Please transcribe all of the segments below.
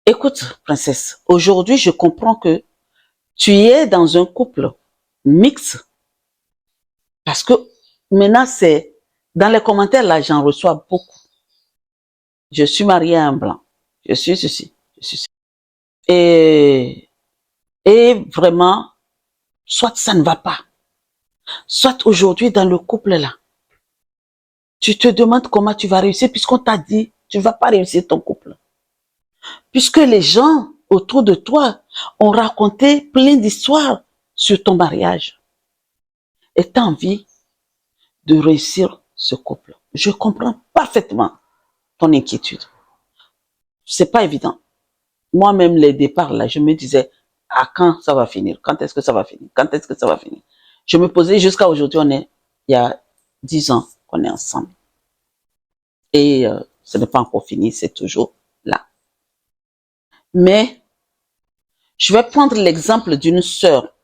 Écoute, princesse, aujourd'hui, je comprends que tu es dans un couple mixte parce que maintenant, c'est dans les commentaires, là, j'en reçois beaucoup. Je suis mariée à un blanc. Je suis ceci. Je suis ceci. Et vraiment, soit ça ne va pas. Soit aujourd'hui, dans le couple, là, tu te demandes comment tu vas réussir puisqu'on t'a dit, tu ne vas pas réussir ton couple. Puisque les gens autour de toi ont raconté plein d'histoires sur ton mariage. Et tu as envie de réussir ce couple. Je comprends parfaitement ton inquiétude. C'est pas évident. Moi-même, les départs, là, je me disais, à quand ça va finir? Quand est-ce que ça va finir? Quand est-ce que ça va finir? Je me posais jusqu'à aujourd'hui, il y a 10 ans qu'on est ensemble. Et ce n'est pas encore fini, c'est toujours là. Mais, je vais prendre l'exemple d'une sœur.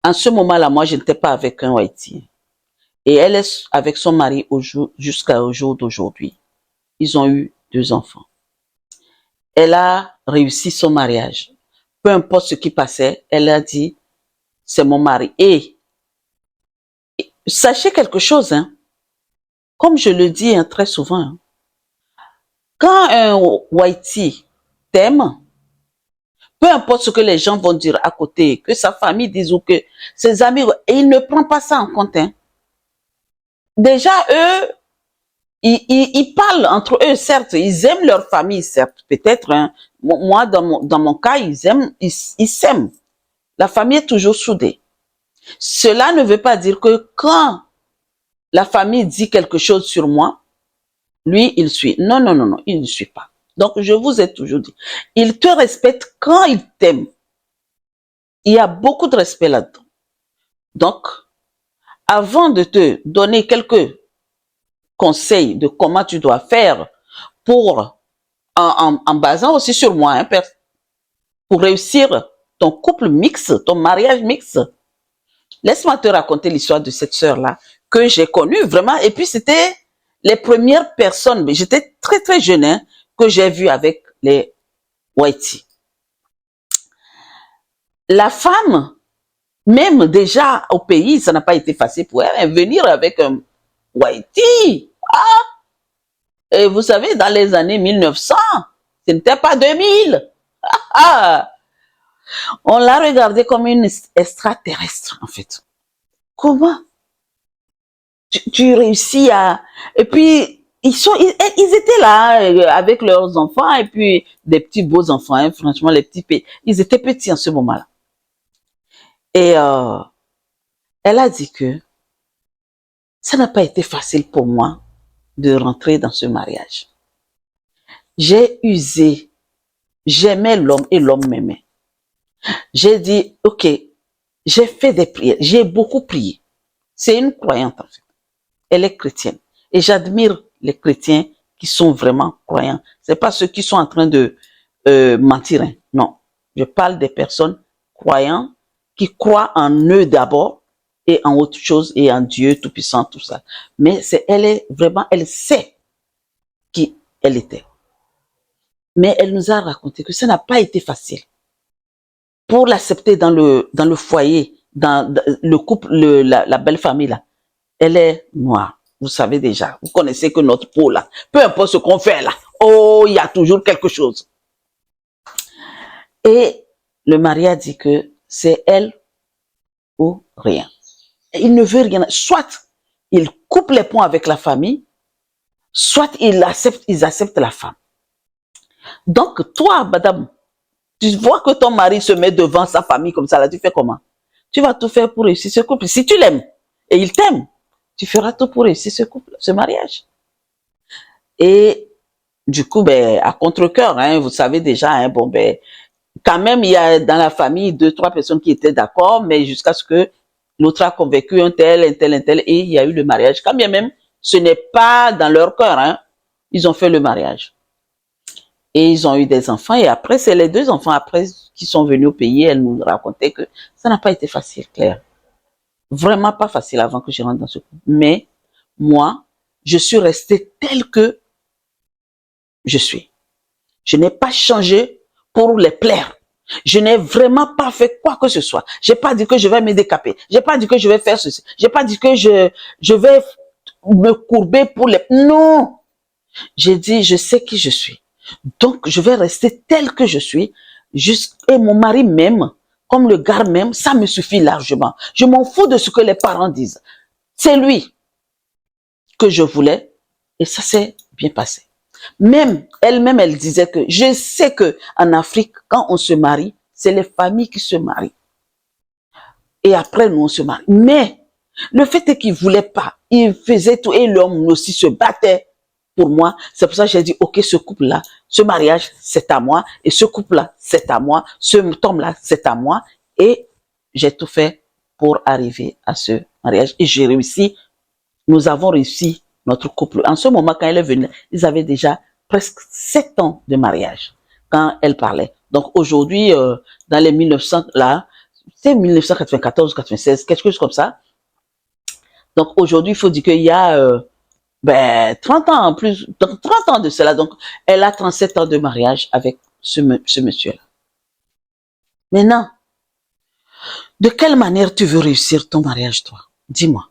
En ce moment-là, moi, je n'étais pas avec un Haïtien. Et elle est avec son mari jusqu'au jour d'aujourd'hui. Ils ont eu 2 enfants. Elle a réussi son mariage. Peu importe ce qui passait, elle a dit, c'est mon mari. Et sachez quelque chose, hein, comme je le dis hein, très souvent, hein, quand un Whitey t'aime, peu importe ce que les gens vont dire à côté, que sa famille dise ou que ses amis, et il ne prend pas ça en compte. Hein. Déjà, eux, ils parlent entre eux, certes, ils aiment leur famille, certes, peut-être. Hein. Moi, dans mon cas, ils s'aiment. La famille est toujours soudée. Cela ne veut pas dire que quand la famille dit quelque chose sur moi, lui, il suit. Non, non, non, non, il ne suit pas. Donc, je vous ai toujours dit, il te respecte quand il t'aime. Il y a beaucoup de respect là-dedans. Donc, avant de te donner quelques conseils de comment tu dois faire pour, en basant aussi sur moi, hein, pour réussir ton couple mixte, ton mariage mixte, laisse-moi te raconter l'histoire de cette sœur-là que j'ai connue vraiment. Et puis, c'était les premières personnes, mais j'étais très, très jeune, hein, que j'ai vu avec les Whitey. La femme, même déjà au pays, ça n'a pas été facile pour elle, hein, venir avec un Whitey. Ah! Et vous savez, dans les années 1900, ce n'était pas 2000. Ah! On l'a regardée comme une extraterrestre, en fait. Comment tu réussis à... Et puis, ils étaient là avec leurs enfants et puis des petits beaux enfants, hein, franchement, les petits, ils étaient petits en ce moment-là. Et elle a dit que ça n'a pas été facile pour moi de rentrer dans ce mariage. J'ai usé, j'aimais l'homme et l'homme m'aimait. J'ai dit, ok, j'ai fait des prières, j'ai beaucoup prié. C'est une croyante en fait. Elle est chrétienne. Et j'admire les chrétiens qui sont vraiment croyants. C'est pas ceux qui sont en train de mentir. Hein. Non. Je parle des personnes croyantes qui croient en eux d'abord et en autre chose et en Dieu tout-puissant, tout ça. Mais elle est vraiment, elle sait qui elle était. Mais elle nous a raconté que ça n'a pas été facile. Pour l'accepter dans le foyer, dans le couple, la belle famille là, elle est noire. Vous savez déjà, vous connaissez que notre peau là, peu importe ce qu'on fait là, oh, il y a toujours quelque chose. Et le mari a dit que c'est elle ou rien. Il ne veut rien. Soit il coupe les ponts avec la famille, soit ils acceptent la femme. Donc toi, madame, tu vois que ton mari se met devant sa famille comme ça, là, tu fais comment? Tu vas tout faire pour réussir ce couple. Si tu l'aimes et il t'aime, tu feras tout pour réussir ce couple, ce mariage. Et du coup, ben, à contre-cœur, hein, vous savez déjà, hein, bon, ben, quand même, il y a dans la famille 2, 3 personnes qui étaient d'accord, mais jusqu'à ce que l'autre a convaincu un tel, et il y a eu le mariage. Quand bien même, ce n'est pas dans leur cœur, hein, ils ont fait le mariage. Et ils ont eu des enfants, et après, c'est les 2 enfants après qui sont venus au pays, elle nous racontait que ça n'a pas été facile, Claire. Vraiment pas facile avant que je rentre dans ce couple. Mais, moi, je suis restée telle que je suis. Je n'ai pas changé pour les plaire. Je n'ai vraiment pas fait quoi que ce soit. J'ai pas dit que je vais me décaper. J'ai pas dit que je vais faire ceci. J'ai pas dit que je vais me courber pour les... Non! J'ai dit, je sais qui je suis. Donc, je vais rester tel que je suis. Et mon mari m'aime, comme le gars m'aime, ça me suffit largement. Je m'en fous de ce que les parents disent. C'est lui que je voulais et ça s'est bien passé. Même, elle-même, elle disait que je sais que en Afrique, quand on se marie, c'est les familles qui se marient. Et après, nous, on se marie. Mais, le fait est qu'il voulait pas. Il faisait tout et l'homme aussi se battait pour moi. C'est pour ça que j'ai dit, ok, ce couple-là, ce mariage, c'est à moi. Et ce couple-là, c'est à moi. Ce homme-là, c'est à moi. Et j'ai tout fait pour arriver à ce mariage. Et j'ai réussi. Nous avons réussi notre couple. En ce moment, quand elle est venue, ils avaient déjà presque 7 ans de mariage quand elle parlait. Donc aujourd'hui, dans les 1900, là, c'est 1994, 96, quelque chose comme ça. Donc aujourd'hui, il faut dire qu'il y a 30 ans en plus, 30 ans de cela. Donc elle a 37 ans de mariage avec ce monsieur-là. Maintenant, de quelle manière tu veux réussir ton mariage, toi? Dis-moi,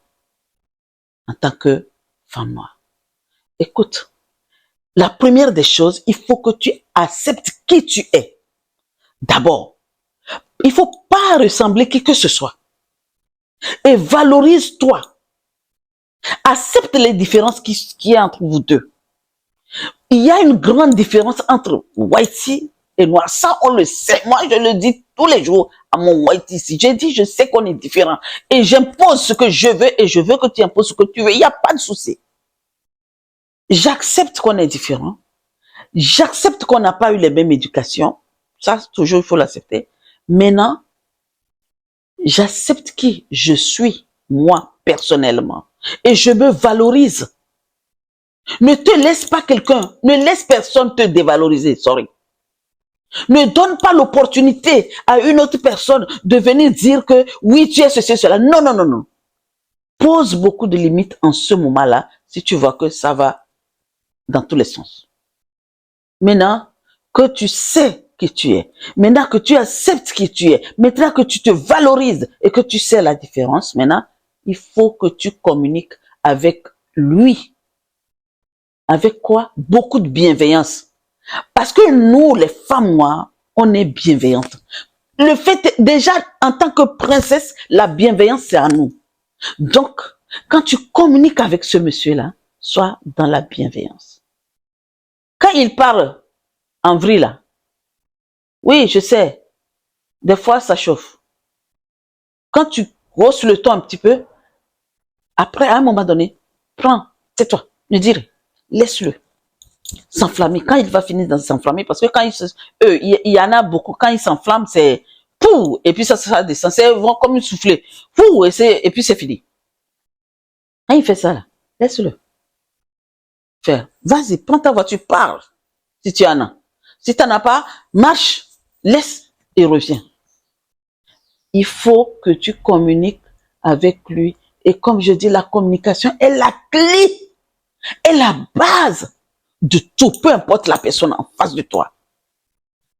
en tant que femme noire. Écoute, la première des choses, il faut que tu acceptes qui tu es. D'abord, il faut pas ressembler qui que ce soit. Et valorise-toi. Accepte les différences qui y a entre vous deux. Il y a une grande différence entre whitey et noir. Ça, on le sait. Moi, je le dis tous les jours à mon whitey ici. J'ai dit, je sais qu'on est différent. Et j'impose ce que je veux et je veux que tu imposes ce que tu veux. Il n'y a pas de souci. J'accepte qu'on est différent. J'accepte qu'on n'a pas eu les mêmes éducations. Ça, toujours, il faut l'accepter. Maintenant, j'accepte qui je suis, moi, personnellement. Et je me valorise. Ne te laisse pas quelqu'un, ne laisse personne te dévaloriser, sorry. Ne donne pas l'opportunité à une autre personne de venir dire que oui, tu es ceci, cela. Non, non, non, non. Pose beaucoup de limites en ce moment-là si tu vois que ça va dans tous les sens. Maintenant que tu sais qui tu es, maintenant que tu acceptes qui tu es, maintenant que tu te valorises et que tu sais la différence, maintenant, il faut que tu communiques avec lui. Avec quoi? Beaucoup de bienveillance. Parce que nous, les femmes noires, on est bienveillantes. Le fait, déjà, en tant que princesse, la bienveillance, c'est à nous. Donc, quand tu communiques avec ce monsieur-là, sois dans la bienveillance. Quand il parle en vrille, là, oui, je sais, des fois, ça chauffe. Quand tu hausses le ton un petit peu, après, à un moment donné, prends, c'est toi, ne dis rien, laisse-le s'enflammer. Quand il va finir dans s'enflammer, parce que quand il y en a beaucoup, quand il s'enflamme, c'est pou, et puis ça descend, c'est comme une soufflée, pou, et puis c'est fini. Quand il fait ça là, laisse-le faire. Vas-y, prends ta voiture, parle, si tu en as. Si tu n'en as pas, marche, laisse et reviens. Il faut que tu communiques avec lui. Et comme je dis, la communication est la clé, est la base de tout, peu importe la personne en face de toi.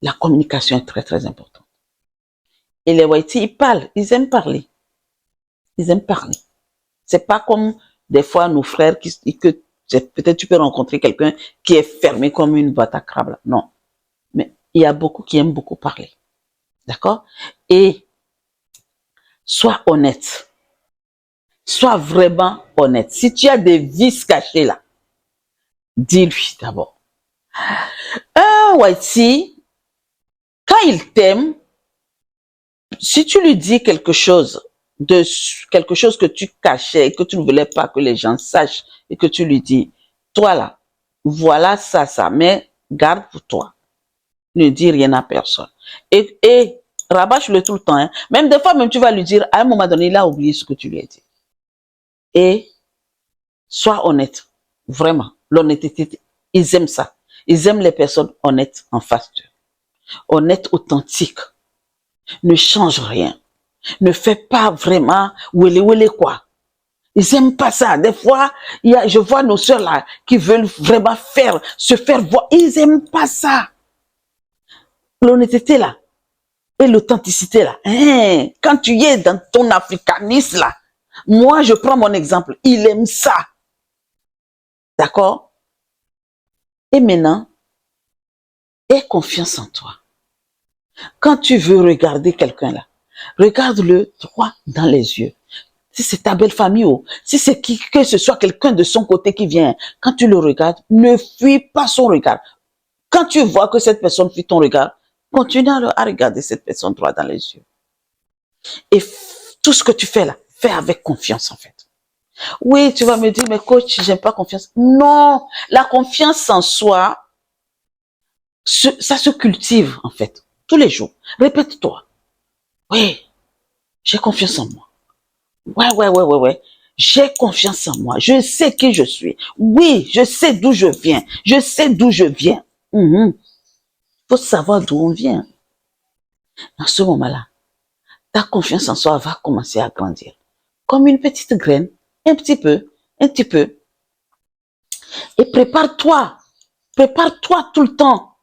La communication est très, très importante. Et les whiteys, ils parlent, ils aiment parler. Ils aiment parler. C'est pas comme des fois nos frères que peut-être tu peux rencontrer quelqu'un qui est fermé comme une boîte à crabe. Non. Mais il y a beaucoup qui aiment beaucoup parler. D'accord? Et sois honnête. Sois vraiment honnête. Si tu as des vices cachés là, dis-lui d'abord. Un whitey, quand il t'aime, si tu lui dis quelque chose que tu cachais et que tu ne voulais pas que les gens sachent et que tu lui dis, toi là, voilà ça, mais garde pour toi. Ne dis rien à personne. Et rabâche-le tout le temps. Hein. Même des fois, même tu vas lui dire, à un moment donné, il a oublié ce que tu lui as dit. Et sois honnête. Vraiment. L'honnêteté, ils aiment ça. Ils aiment les personnes honnêtes en face d'eux. Honnêtes, authentiques. Ne change rien. Ne fais pas vraiment wélé quoi. Ils aiment pas ça. Des fois, je vois nos sœurs là qui veulent vraiment se faire voir. Ils aiment pas ça. l'honnêteté là, et l'authenticité là. Hein, quand tu es dans ton africanisme là, moi je prends mon exemple, il aime ça. D'accord? Et maintenant, aie confiance en toi. Quand tu veux regarder quelqu'un là, regarde-le droit dans les yeux. Si c'est ta belle famille ou si c'est qui que ce soit quelqu'un de son côté qui vient, quand tu le regardes, ne fuis pas son regard. Quand tu vois que cette personne fuit ton regard, continue à regarder cette personne droit dans les yeux. Et tout ce que tu fais là, fais avec confiance en fait. Oui, tu vas me dire, mais coach, j'aime pas confiance. Non, la confiance en soi, ça se cultive en fait, tous les jours. Répète-toi. Oui, j'ai confiance en moi. Ouais. J'ai confiance en moi. Je sais qui je suis. Oui, je sais d'où je viens. Je sais d'où je viens. Faut savoir d'où on vient. Dans ce moment-là, ta confiance en soi va commencer à grandir. Comme une petite graine, un petit peu. Et prépare-toi tout le temps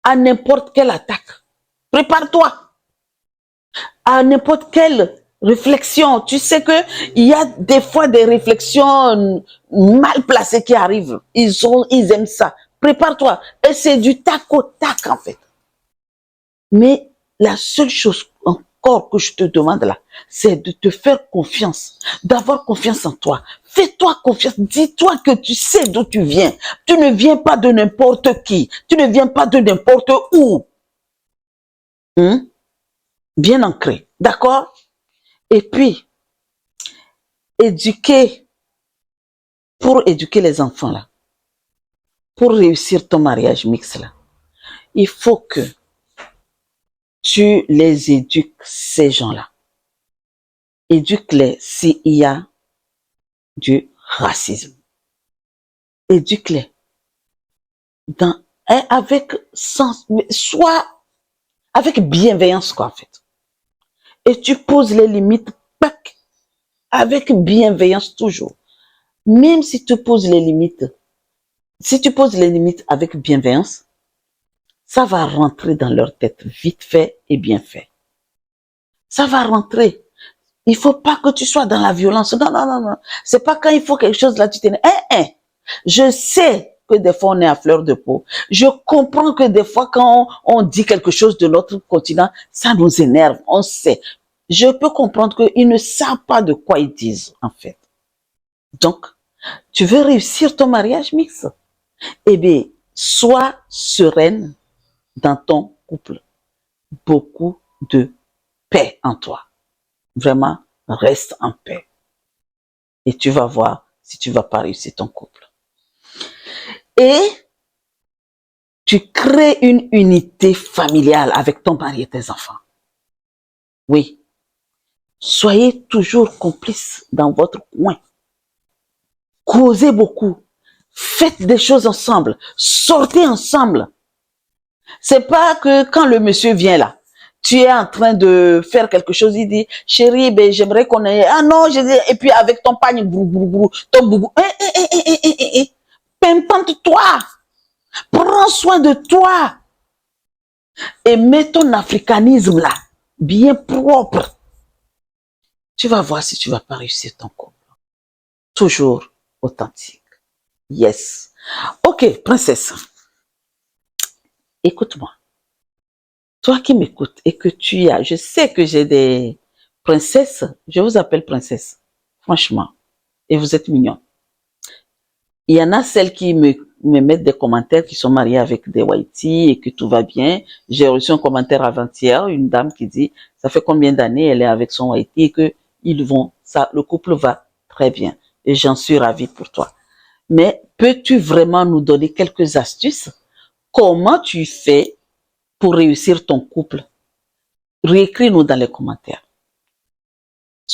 à n'importe quelle attaque. Prépare-toi à n'importe quelle réflexion. Tu sais que il y a des fois des réflexions mal placées qui arrivent. Ils aiment ça. Prépare-toi. Et c'est du tac au tac, en fait. Mais la seule chose encore que je te demande là, c'est de te faire confiance, d'avoir confiance en toi. Fais-toi confiance. Dis-toi que tu sais d'où tu viens. Tu ne viens pas de n'importe qui. Tu ne viens pas de n'importe où. Bien ancré. D'accord? Et puis, pour éduquer les enfants là, pour réussir ton mariage mixte là, il faut que tu les éduques, ces gens-là. Éduque-les s'il y a du racisme. Éduque-les avec sens, soit avec bienveillance quoi en fait. Et tu poses les limites avec bienveillance toujours. Même si tu poses les limites, avec bienveillance, ça va rentrer dans leur tête vite fait et bien fait. Ça va rentrer. Il faut pas que tu sois dans la violence. Non. C'est pas quand il faut quelque chose là, tu t'es... Je sais que des fois on est à fleur de peau. Je comprends que des fois quand on dit quelque chose de notre continent, ça nous énerve. On sait. Je peux comprendre qu'ils ne savent pas de quoi ils disent, en fait. Donc, tu veux réussir ton mariage mixte? Eh bien, sois sereine dans ton couple. Beaucoup de paix en toi. Vraiment, reste en paix. Et tu vas voir si tu vas pas réussir ton couple. Et tu crées une unité familiale avec ton mari et tes enfants. Oui. Soyez toujours complices dans votre coin. Causez beaucoup. Faites des choses ensemble. Sortez ensemble. C'est pas que quand le monsieur vient là, tu es en train de faire quelque chose, il dit, chérie, ben, j'aimerais qu'on ait, ah non, et puis avec ton pagne, ton boubou, pimpante-toi, prends soin de toi, et mets ton africanisme là, bien propre. Tu vas voir si tu vas pas réussir ton couple. Toujours authentique. Yes. Ok, princesse, écoute-moi. Toi qui m'écoutes et que je sais que j'ai des princesses, je vous appelle princesse, franchement, et vous êtes mignons. Il y en a celles qui me mettent des commentaires qui sont mariées avec des Whitey et que tout va bien. J'ai reçu un commentaire avant-hier, une dame qui dit, ça fait combien d'années elle est avec son Whitey et que le couple va très bien. Et j'en suis ravie pour toi. Mais peux-tu vraiment nous donner quelques astuces? Comment tu fais pour réussir ton couple? Réécris-nous dans les commentaires.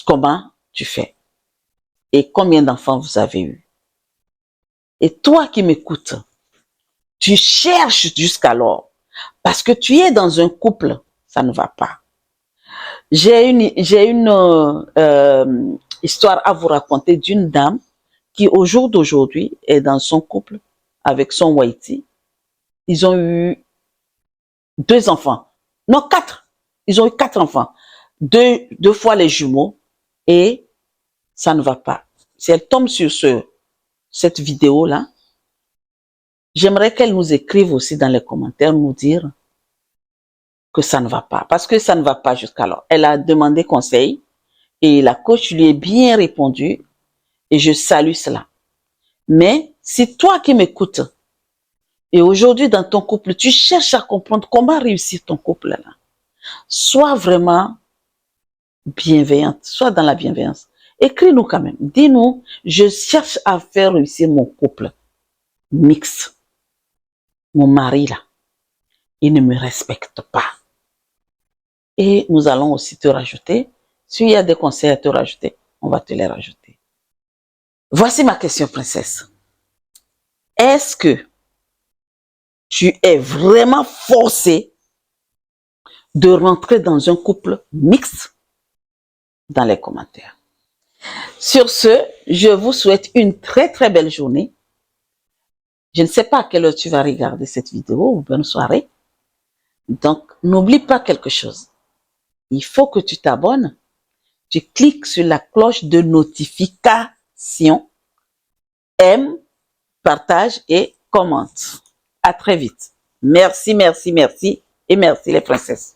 Comment tu fais? Et combien d'enfants vous avez eu? Et toi qui m'écoutes, tu cherches jusqu'alors parce que tu es dans un couple, ça ne va pas. J'ai une histoire à vous raconter d'une dame qui au jour d'aujourd'hui est dans son couple avec son Whitey. Ils ont eu 2 enfants. Non, 4. Ils ont eu 4 enfants. 2 fois les jumeaux et ça ne va pas. Si elle tombe sur cette vidéo-là, j'aimerais qu'elle nous écrive aussi dans les commentaires, nous dire que ça ne va pas. Parce que ça ne va pas jusqu'alors. Elle a demandé conseil et la coach lui a bien répondu et je salue cela. Mais si toi qui m'écoutes et aujourd'hui dans ton couple, tu cherches à comprendre comment réussir ton couple là, sois vraiment bienveillante, sois dans la bienveillance. Écris-nous quand même. Dis-nous, je cherche à faire réussir mon couple mixte. Mon mari là, il ne me respecte pas. Et nous allons aussi te rajouter. S'il y a des conseils à te rajouter, on va te les rajouter. Voici ma question, princesse. Est-ce que tu es vraiment forcé de rentrer dans un couple mixte? Dans les commentaires. Sur ce, je vous souhaite une très très belle journée. Je ne sais pas à quelle heure tu vas regarder cette vidéo ou bonne soirée. Donc, n'oublie pas quelque chose. Il faut que tu t'abonnes. Tu cliques sur la cloche de notification, aime, partage et commente. À très vite. Merci, merci, merci et merci les princesses.